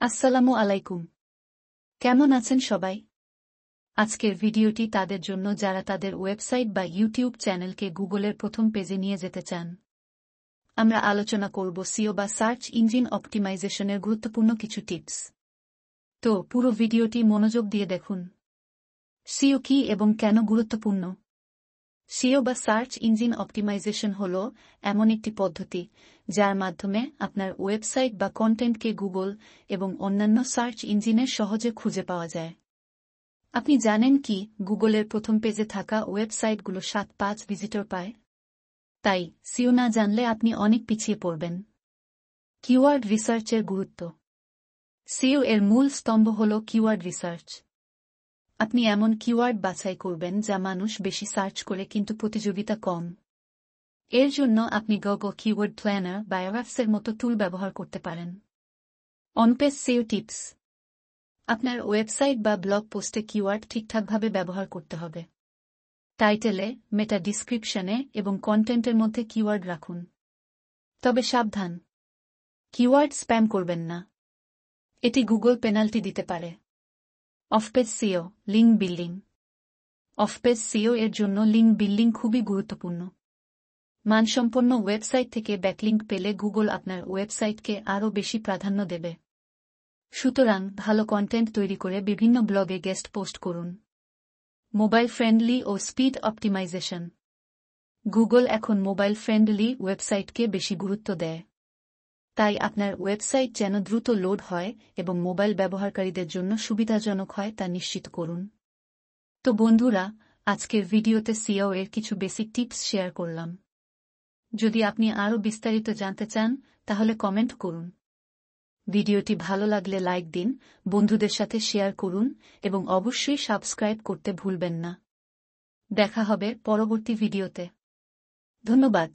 আসসালামু আলাইকুম। কেমন আছেন সবাই? আজকের ভিডিওটি তাদের জন্য যারা তাদের ওয়েবসাইট বা ইউটিউব চ্যানেলকে গুগলের প্রথম পেজে নিয়ে যেতে চান। আমরা আলোচনা করব সিও বা সার্চ ইঞ্জিন অপটিমাইজেশনের গুরুত্বপূর্ণ কিছু টিপস। তো পুরো ভিডিওটি মনোযোগ দিয়ে দেখুন। সিও কি এবং কেন গুরুত্বপূর্ণ? সিও বা সার্চ ইঞ্জিন অপটিমাইজেশন হল এমন একটি পদ্ধতি যার মাধ্যমে আপনার ওয়েবসাইট বা কন্টেন্টকে গুগল এবং অন্যান্য সার্চ ইঞ্জিনে সহজে খুঁজে পাওয়া যায়। আপনি জানেন কি গুগলের প্রথম পেজে থাকা ওয়েবসাইটগুলো 7-5 ভিজিটর পায়? তাই সিও না জানলে আপনি অনেক পিছিয়ে পড়বেন। কিওয়ার্ড রিসার্চের গুরুত্ব। সিও এর মূল স্তম্ভ হল কিওয়ার্ড রিসার্চ। আপনি এমন কিওয়ার্ড বাছাই করবেন যা মানুষ বেশি সার্চ করে কিন্তু প্রতিযোগিতা কম। এর জন্য আপনি গুগল কিওয়ার্ড প্ল্যানার বা অ্যাওয়ার্ডসের মতো টুল ব্যবহার করতে পারেন। অনপেজ সিও টিপস। আপনার ওয়েবসাইট বা ব্লগ পোস্টে কিওয়ার্ড ঠিকঠাকভাবে ব্যবহার করতে হবে। টাইটেলে, মেটা ডিসক্রিপশনে এবং কন্টেন্টের মধ্যে কিওয়ার্ড রাখুন। তবে সাবধান, কিওয়ার্ড স্প্যাম করবেন না। এটি গুগল পেনাল্টি দিতে পারে। অফপেজ সিও, লিঙ্ক বিল্ডিং। অফপেজ সিও এর জন্য লিঙ্ক বিল্ডিং খুবই গুরুত্বপূর্ণ। মানসম্পন্ন ওয়েবসাইট থেকে ব্যাকলিঙ্ক পেলে গুগল আপনার ওয়েবসাইটকে আরও বেশি প্রাধান্য দেবে। সুতরাং ভালো কন্টেন্ট তৈরি করে বিভিন্ন ব্লগে গেস্ট পোস্ট করুন। মোবাইল ফ্রেন্ডলি ও স্পিড অপটিমাইজেশন। গুগল এখন মোবাইল ফ্রেন্ডলি ওয়েবসাইটকে বেশি গুরুত্ব দেয়। তাই আপনার ওয়েবসাইট যেন দ্রুত লোড হয় এবং মোবাইল ব্যবহারকারীদের জন্য সুবিধাজনক হয় তা নিশ্চিত করুন। তো বন্ধুরা, আজকের ভিডিওতে সিও এর কিছু বেসিক টিপস শেয়ার করলাম। যদি আপনি আরও বিস্তারিত জানতে চান তাহলে কমেন্ট করুন। ভিডিওটি ভালো লাগলে লাইক দিন, বন্ধুদের সাথে শেয়ার করুন এবং অবশ্যই সাবস্ক্রাইব করতে ভুলবেন না। দেখা হবে পরবর্তী ভিডিওতে। ধন্যবাদ।